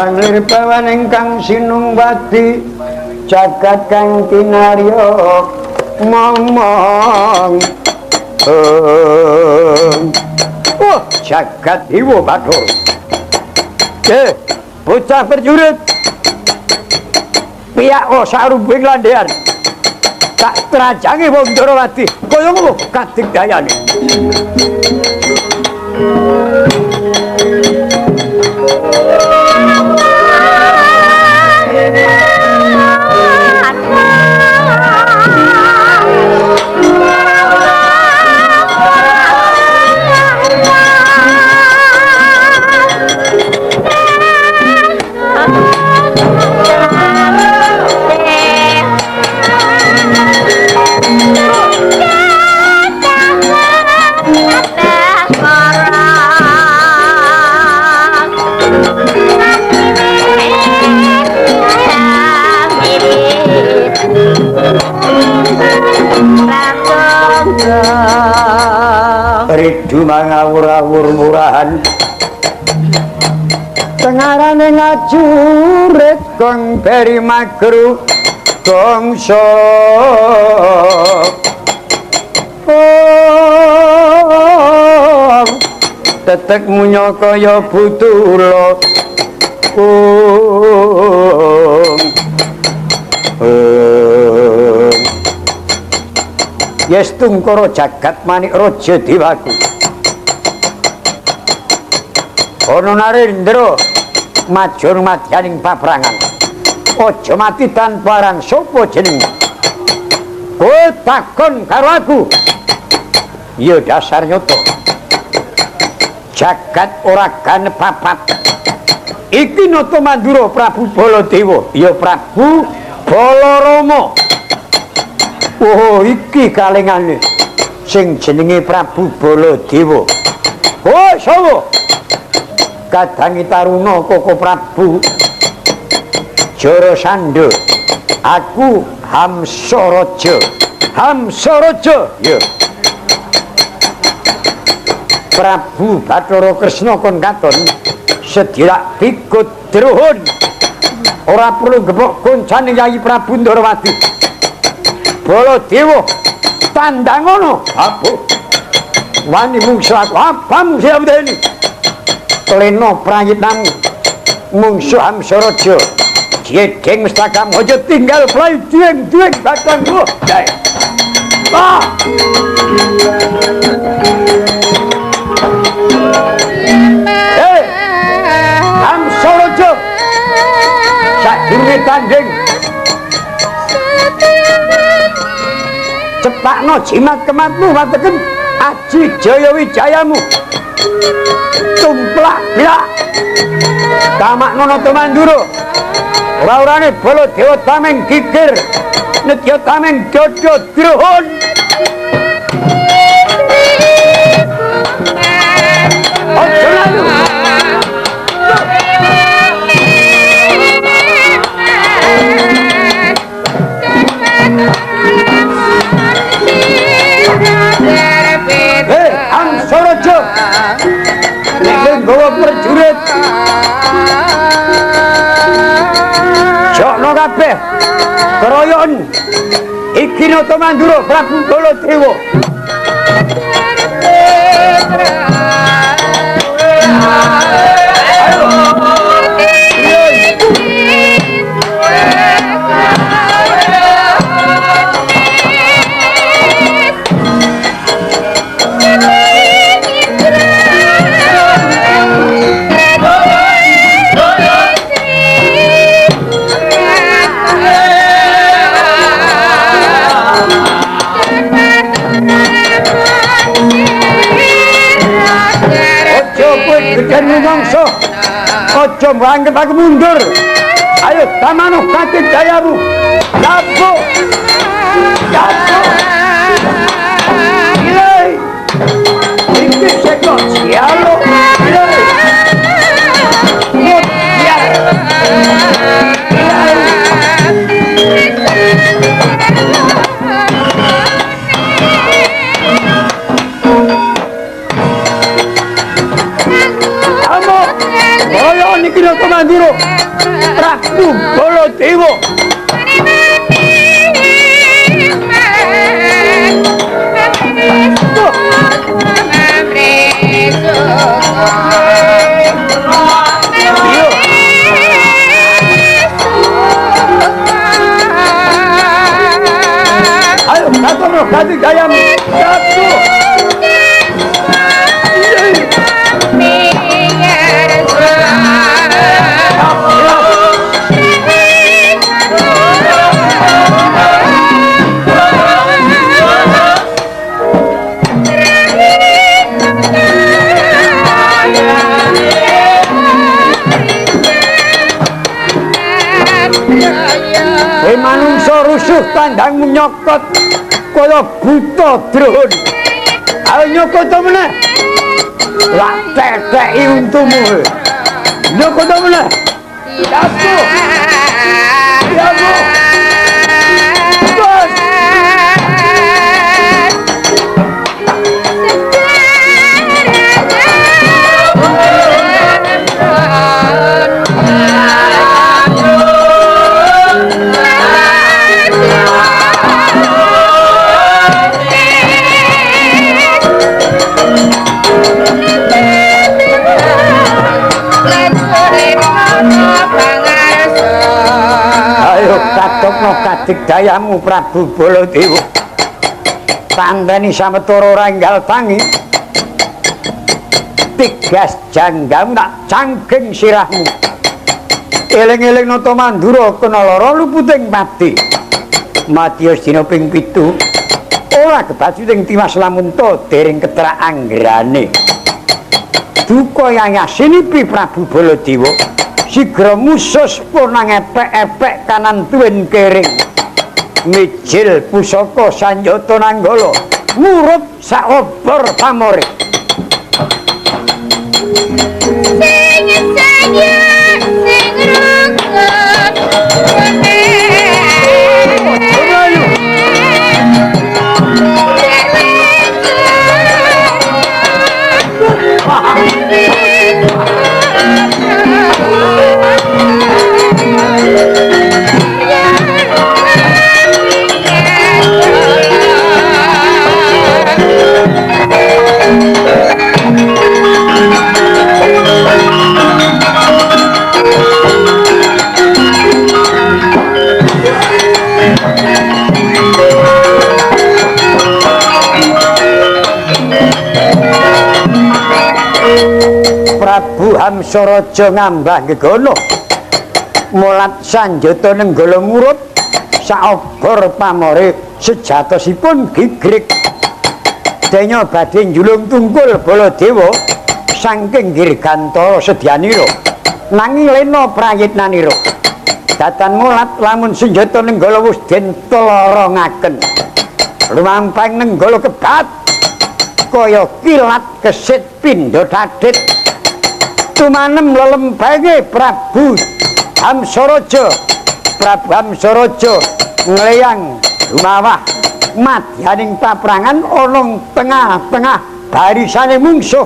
Manlir pawan ingkang sinungwati jagat kang kinarya momong jagat Dewa Bathara bocah prajurit pihak sarubing landhean tak trajange wong Ndarawati kaya ngono kadigdayane Ridu mangawur-awur murahan tengarane ngajurit gong beri magru gongso tetek munyo kaya butula yes tungkara jagat manik raja dewaku ana Narendra majur madyaning paprangan aja mati tanpa arang sapa jeneng kowe takon karo aku ya dasar nyoto jagat ora ganepapat iki nata Mandura Prabu Baladewa ya Prabu Balarama. Oh iki kalengane sing jenenge Prabu Baladewa. Oh sawo kadangi taruna Koko Prabu Jarasandha aku Hamsaraja ya Prabu Bathara Kresna kon katon sedhirak bikut druhun ora perlu gebok koncane Yayi Prabu Ndarawati Baladewa tandang ngono apa wani mungsu aku apam siamdeni klena prayitnamu mungsu Hamsaraja jedeng mestakam aja tinggal play dueng batangku Hamsaraja sadurunge tanding cepakno jimat kematmu wateken aji jaya wijayamu tumplak bilak tamakno nata Mandura ora-orane Baladewa tameng gigir nedya tameng dada druhun aja lalu Hamsaraja nek gawa prajurit jokno kabeh keroyokan iki nata Mandura Prabu Baladewa gedhen mangsa aja mangket aku mundur ayo tamano katigdayamu lapo ilai iki seko sialo ilai mutiar Amo kaya niki Komandura Prabu Baladewa. Ayo, katono ganti gayam Prabu. Manungsa rusuh tandangmu nyokot kaya buta drun. Ayo nyokot meneh. Lak teteki untumu. Nyokot meneh. Yaku. Yaku. Bos. Katokno kadigdayamu Prabu Baladewa. Tandani sametara ranggal tangi. Tigas janggamu tak cangking sirahmu. Eling-eling nata Mandura kena lara luputing pati. Mati dina ping 7. Ora kebacuting tiwas lamun to dereng ketrak anggrane. Duka yayasinipi Prabu Baladewa. Sigra musus punang epek-epek kanan tuwin kering. Mijil pusaka Sanjata Nanggala murup saobor pamore. Sing saja sing rukun Prabu Hamsaraja ngambah gegana mulat Sanjata Nanggala murup saobor pamore sejatosipun gigrik denya badhe njulung tungkul Baladewa saking Girgantara sedyanira nanging lena prayitnanira datan mulat lamun Sanjata Nanggala wis den tlarongaken lumampang Nanggala kebat kaya kilat kesit pindha dadit tumanem lelembange Prabu Hamsaraja. Prabu Hamsaraja ngleyang dumawah madyaning paprangan ana tengah-tengah barisane mungsuh.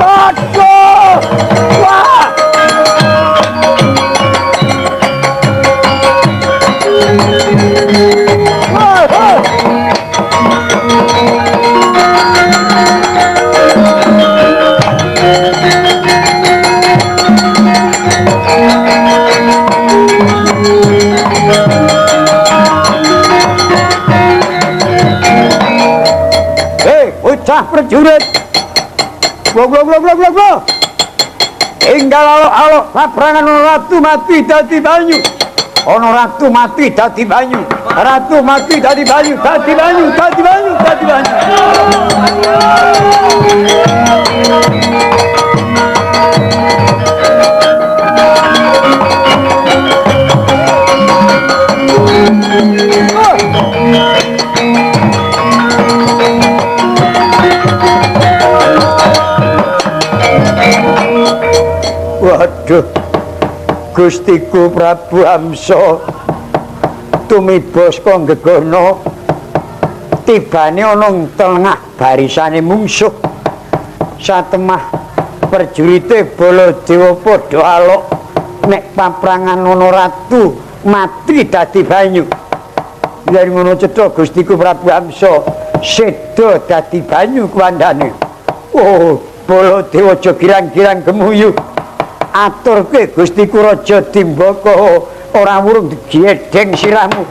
Waduh! Wah! Bocah prajurit blok enggal alok-alok paprangan ratu mati dadi banyu ana ratu mati dadi banyu ratu mati dadi banyu dadi banyu dadi banyu dadi banyu Waduh, Gustiku Prabu Hamsa tumibos kok gegana tibane ana ing tengah barisane mungsuh satemah perjurite Baladewa padha alok nek paprangan ana ratu mati dadi banyu. Yen ngono cetha Gustiku Prabu Amsa seda dadi banyu kuwandane. Oh, Baladewa aja girang-girang gemuyu. Aturke Gustiku Raja Dimbaka ora wurung digedeng sirahmu.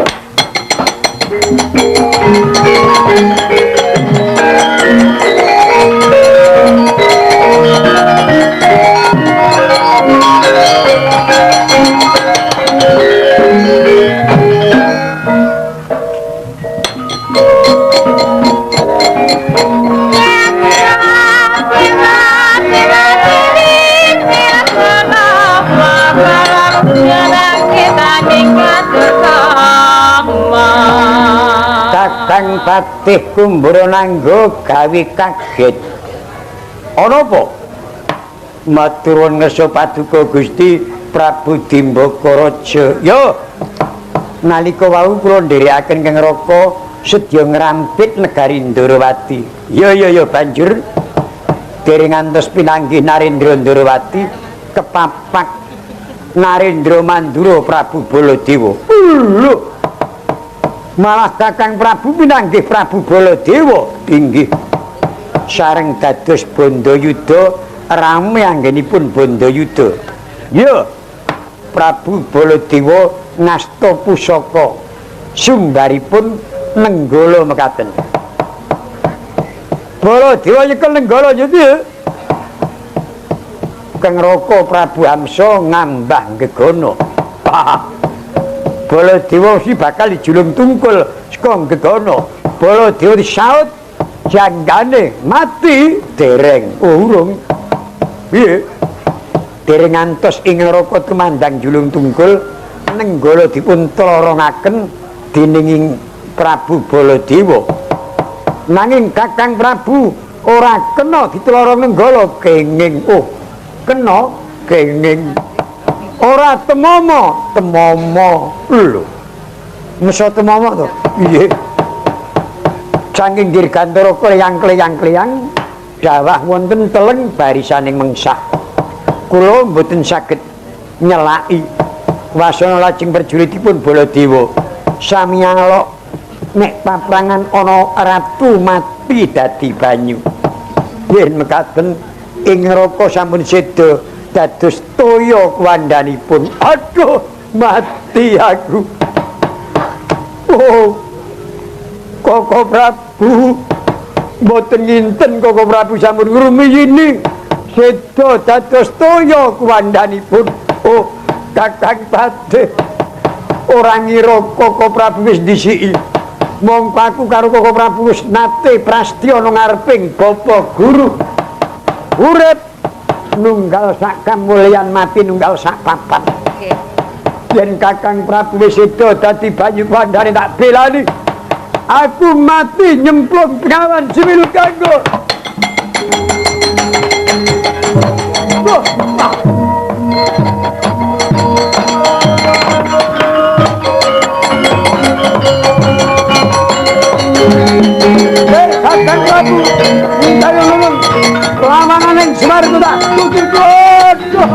Kakang Patih Kumbara Nangga gawe kaget. Ana apa? Maturun ngersa paduka Gusti Prabu Dimbaka Raja. Yo. Nalika wau kula nderekaken Kang Raka sedya ngrampit negari Ndarawati. Yo banjur dereng ngantos pinanggih Narendra Ndarawati kepapak Narendra Mandura Prabu Baladewa. Lho. Malah Kakang Prabu pinanggih Prabu Baladewa inggih sareng dados Bandayuda rame anggenipun Bandayuda. Ya, Prabu Baladewa ngasta pusaka sumbaripun Nenggala mekaten. Baladewa nyekel Nenggala jadi Kang Raka Prabu Amsa ngambah gegana. Baladewa si bakal dijulung tungkul saka gegana. Baladewa disaut janggane mati dereng urung. Piye? Dereng ngantos ing neraka tumandang julung tungkul Nenggala dipun tlarongaken dening ing Prabu Baladewa. Nanging Kakang Prabu ora kena ditlorong Nenggala kenging. Oh, kena kenging. Ora temomo, lho. Mesa temomo to? Piye? Saking dirgantara kleyang-kleyang dawah wonten teleng barisaning mengsah. Kula mboten saged nyelaki wasana lajeng perjuritipun Baladewa. Sami alok nek paprangan ana ratu mati dadi banyu. Yen mekaten ing neraka sampun seda dados toya kuwandanipun. Aduh, mati aku. Oh, Koko Prabu mboten nginten Koko Prabu sampun ngrumiyini seda dados toya kuwandanipun. Oh, Kakang Patih ora ngira Koko Prabu wis disiki. Mongko aku karo Koko Prabu wis nate prastya ana ngareping Bapa Guru. Urip nunggal sak kamulyan, mati nunggal sak papat. Yen Kakang Prabu wis seda dadi banyu kuwandane tak belani. Aku mati nyemplung pengawan siwil kanggo. Kakang Prabu minta nulung lawangan yang semar itu tak tutur kodoh.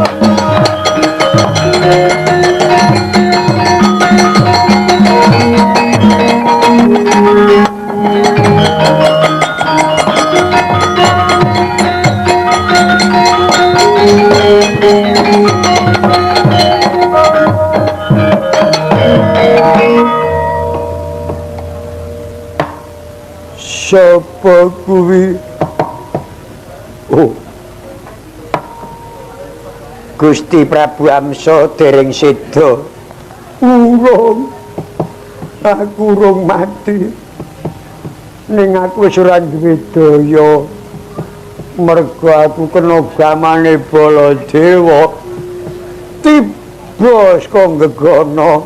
Sapa kuwi? Oh, Gusti Prabu Amsa dereng seda. Urung, aku urung mati. Ning aku wis ora duwe daya. Mergo aku kena gamane Baladewa. Tiba saka gegana.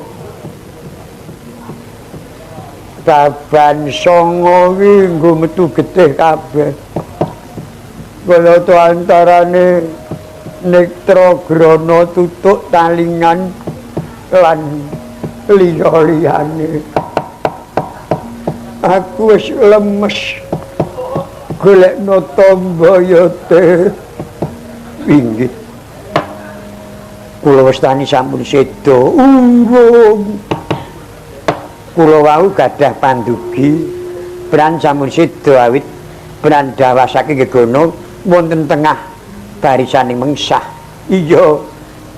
Baban songo iki nggo metu getih kabeh. Kala to antarane Nektra Grana Tutuk Talingan lan liya-liyane. Aku wis lemes. Golekno tamba ya teh. Pinggit. Kula wis tani sampun seda urung. Kula wau gadah pandugi Bran sampun seda awit Bran dawa saking gegono wonten tengah barisaning mengsah. Iya,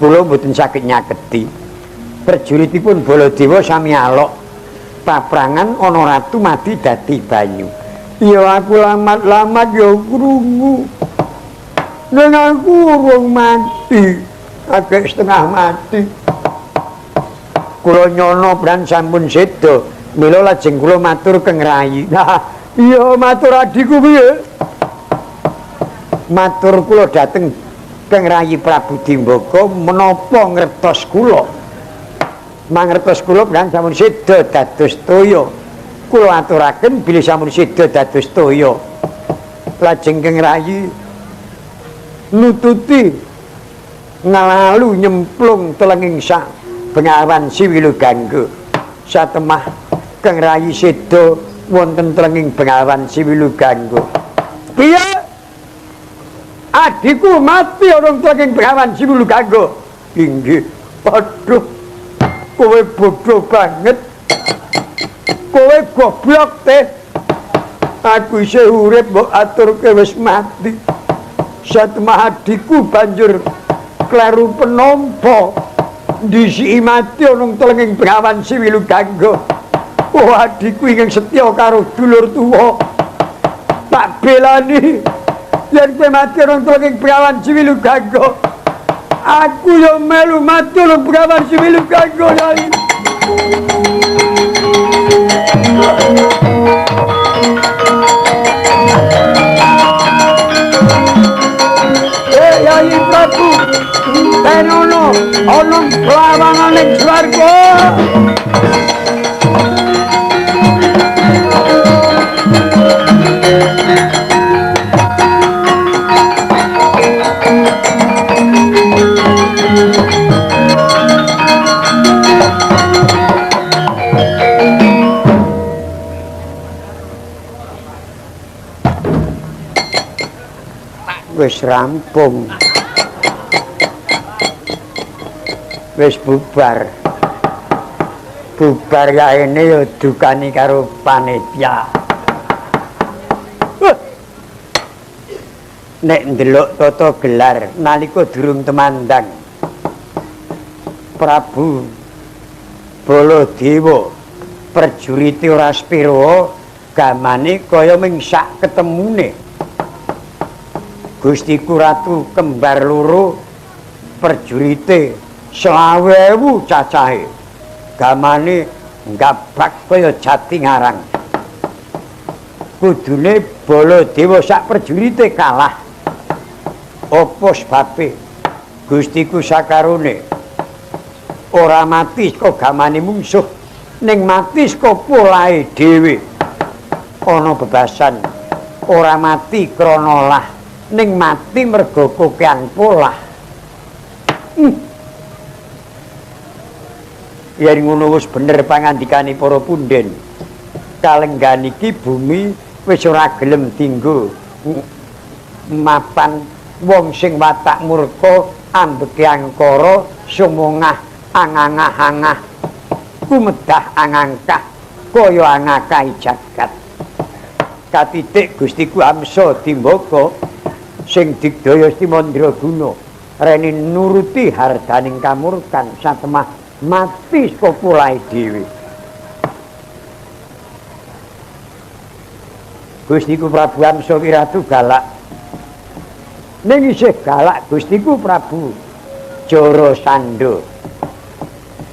kula mboten saged nyaketi. Prajuritipun Baladewa sami alok. Paprangan ana ratu mati dadi banyu. Iya aku lamat-lamat ya krungu. Nang aku urung mati, agak setengah mati. Kula nyono Bran sampun seda, mila lajeng kula matur keng Rayi. Nah, iya matur adhiku piye? Matur kula dhateng keng Rayi Prabu Dimbaka menapa ngertos kula. Mangertos kula Bran sampun seda dados toya. Kula aturaken bilih sampun seda dados toya. Lajeng keng Rayi nututi ngalalu nyemplung telenging sak Bengawan Siwilugangga. Satemah keng Rayi seda wonten telenging Bengawan Siwilugangga. Piye? Adhiku mati ana telenging Bengawan Siwilugangga. Inggih. Aduh. Kowe bodoh banget. Kowe goblok teh. Aku isih urip mbok aturke wis mati. Satemah adhiku banjur kleru penampa. Disiki mati ana telenging Bengawan Siwilugangga. Oh adhiku ingkang setya karo dulur tuwa. Tak belani yen kowe mati ana telenging Bengawan Siwilugangga. Aku yo melu mati ana Bengawan Siwilugangga Yai. Yai Prabu, tenono ana lawangan ning swarga. Wis rampung. Wis bubar. Bubar kaene ya dukani karo panitia. Nek ndelok tata gelar nalika durung temandang Prabu Baladewa prajurite ora spira gamane kaya ming sak ketemune. Gustiku Ratu kembar loro prajurite 20.000 cacahe. Gamane nggabak kaya jati ngarang. Kudune Baladewa sak prajurite kalah. Apa sebabe? Gustiku sakarone ora mati saka gamane mungsuh, ning mati saka polahe dhewe. Ana bebasan ora mati krana lah, ning mati merga kokean polah. Yen ngono wis bener pangandikane para punden. Kalenggan iki bumi wis ora gelem dienggo mapan wong sing watak murka ambeke angkara sumungah angangah-angah kumedah angangkah kaya angakai jagat. Katitik Gustiku Amsa Dimbaka sing digdaya Mandraguna rene nuruti hardaning kamurkan satemah mati saka polahe dhewe. Gustiku Prabu Amsa Wiratu galak. Ning isih galak Gustiku Prabu Jarasandha.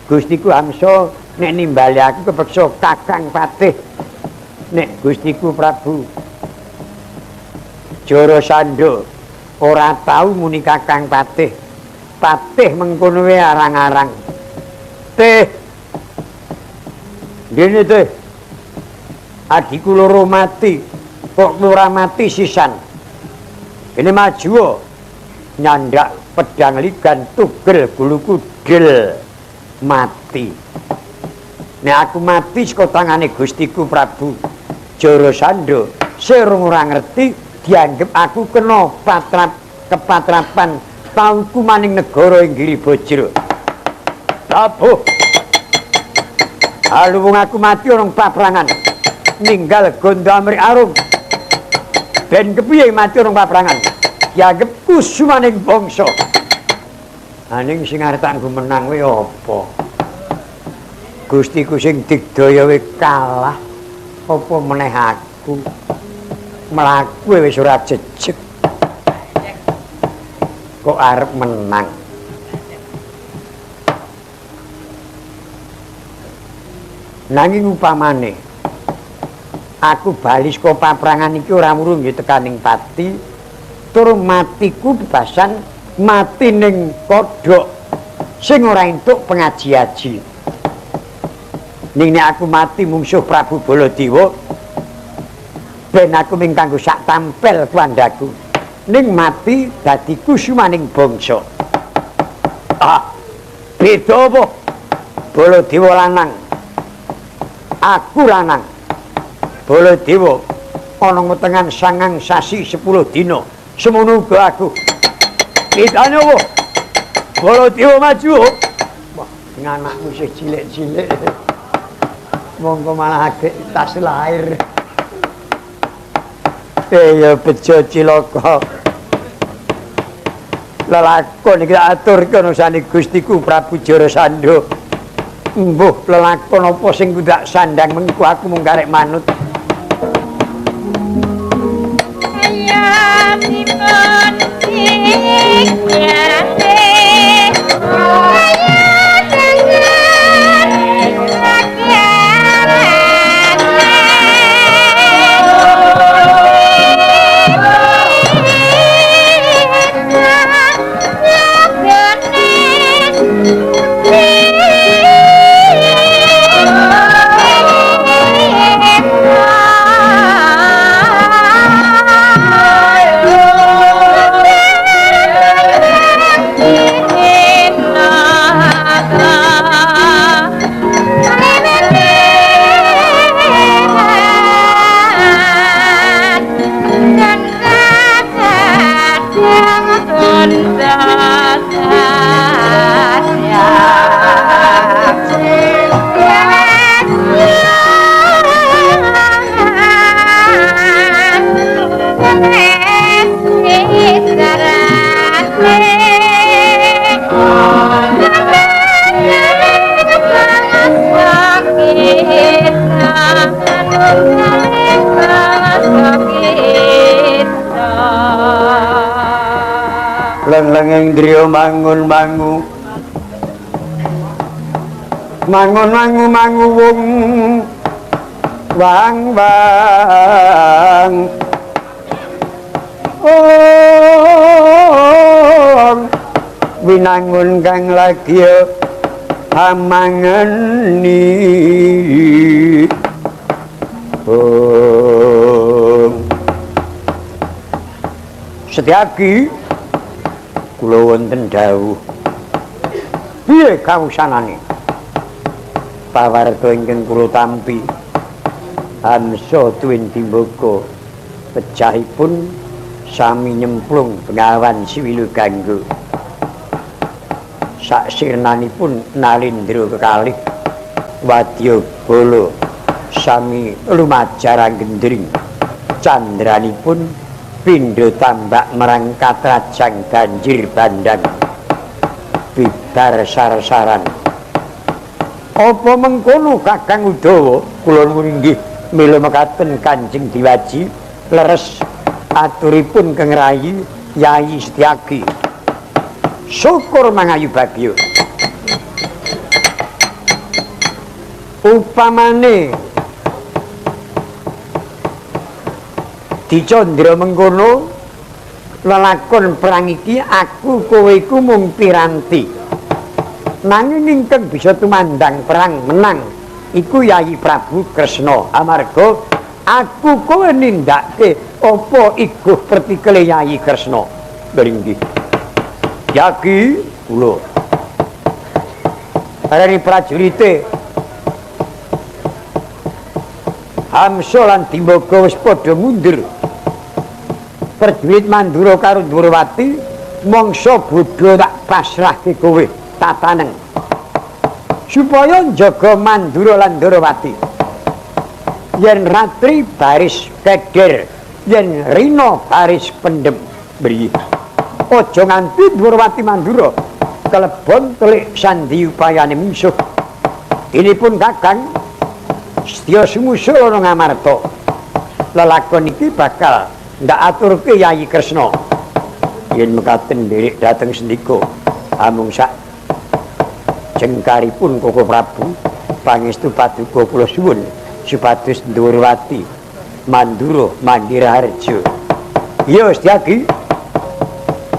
Gustiku Amsa nek nimbali aku kepeksa Kakang Patih. Nek Gustiku Prabu Jarasandha ora tau muni Kakang Patih. Patih mengkono wae arang-arang. Teh. Dene teh. Adhiku loro mati. Kok ora mati sisan. Ini maju nyandak pedang ligan tugel guluku del mati. Nek aku mati saka tangane Gustiku Prabu Jarasandha sing ora ngerti dianggep aku kena kepatrapan tauku maning negara ing Giribajra. Tabuh. Aluwung aku mati orang paprangan. Ninggal Gondamri Arum. Ben kepiye mati orang paprangan? Dianggep kusumaning bangsa. Aning sing arep tak nggo menang kuwi apa? Gustiku sing digdaya wis kalah. Apa meneh aku? Mlaku wis ora jejeg. Kok arep menang? Nanging upamane aku bali saka paprangan iki ora murung ya tekaning pati, tur matiku bebasan mati ning kodhok sing ora entuk pengaji-aji. Ning nek aku mati mungsuh Prabu Baladewa ben aku ming kanggo sak tampil kuandaku. Ning mati dadi kusumaning bangsa. Beda apa? Baladewa lanang. Aku lanang. Baladewa ana wetengan 9 sasi 10 dina. Semono uga aku. Bedane apa? Baladewa maju. Wah, sing anakmu sih cilik-cilik. Monggo malah agek tas lahir. Ya bejo cilaka. Lelakon iki aturke ana sane Gustiku Prabu Jarasandha. Mbuh lelakon apa sing kudak sandang mengko aku mung karek manut. Ya dipun dikyate. Leng-leng indriya mangun-mangu. Mangun-mangu wong wang-wang. Winangun kang lagi amangeni. Setyaki kula wonten dawuh. Piye kawusanane? Pawarta ingkang kula tampi Hamsa tuwin Dimbaga pejahipun sami nyemplung Bengawan Siwilu Ganggo. Sak sirnanipun Nalindra kekalih Wadyabala sami lumajar gendring. Candranipun pindha tambak merang katrajang banjir bandang bibar sar-saran. Apa mengkono Kakang Udawa? Kula nuwun nggih mila mekaten Kanjeng Diwaji. Leres aturipun Kang Rayi Yayi Setyaki. Syukur mangayu bagya. Upamane dicandra mengkono lelakon perang iki aku kowe iku mung piranti. Nanging ingkang bisa tumandang perang menang iku Yayi Prabu Kresna. Amarga aku kowe nindakake apa iguh pertikele Yayi Kresna. Beringgi. Yaki kula. Arani prajurite Hamsa lan Dimbaga wis padha mundur. Prajurit Mandura karo Dwarawati mangsa bodho tak pasrahke kowe tataneng supaya njaga Mandura lan Dwarawati. Yen ratri baris keder, yen rina baris pendem mriki. Aja nganti Dwarawati Mandura kelebon telik sandi upayane mungsuh. Inipun Kakang sedya sumusul ana Ngamarta. Lelakon iki bakal ndak aturke Yayi Kresna. Yen mekaten nderek dhateng sendika amung sak jengkaripun Koko Prabu pangestu paduka kula suwun supados Dwarawati Mandura Mandiraharja. Ya Setyaki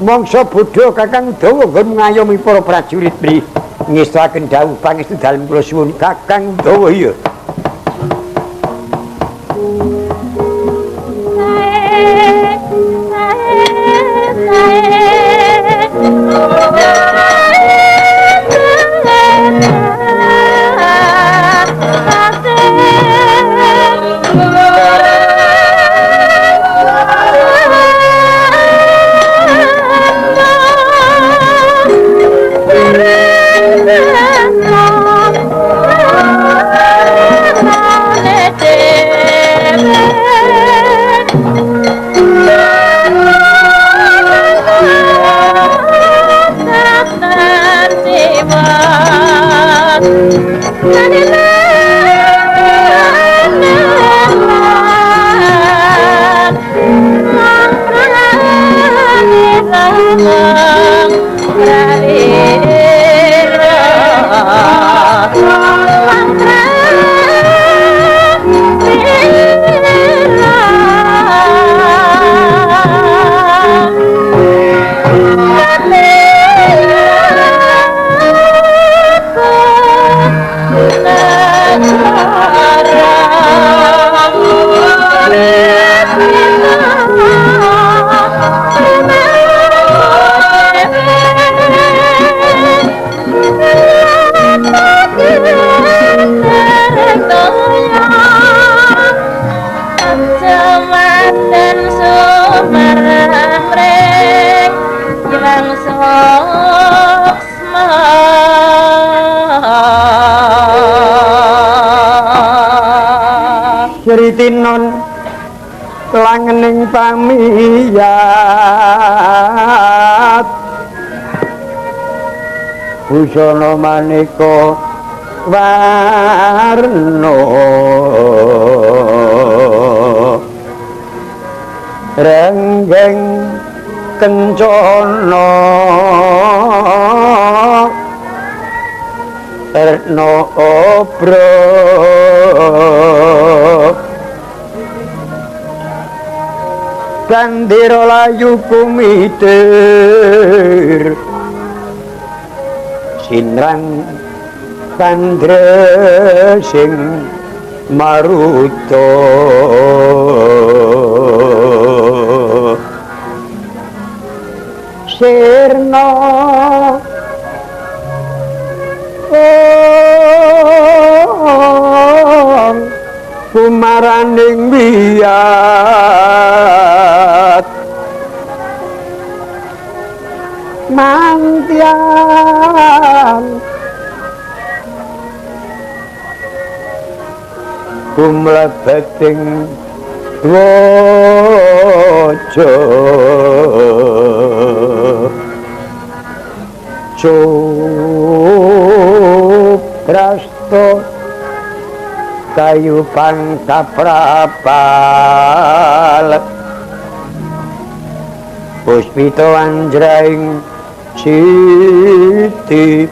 mangsa bodho Kakang Udawa nggon ngayomi para prajurit mriki ngestaken dawuh pangestu dalem kula suwun Kakang Udawa. Ya Ceritinon langening pamiyat busana maneka warna renggeng kencana erna obro Gandira layu kumitir sinrang kandre sing maruta sirna kumaraning wiyat mantian kumlebeting dwaja cuprasta kayu pangkaprapal puspita anjraing siti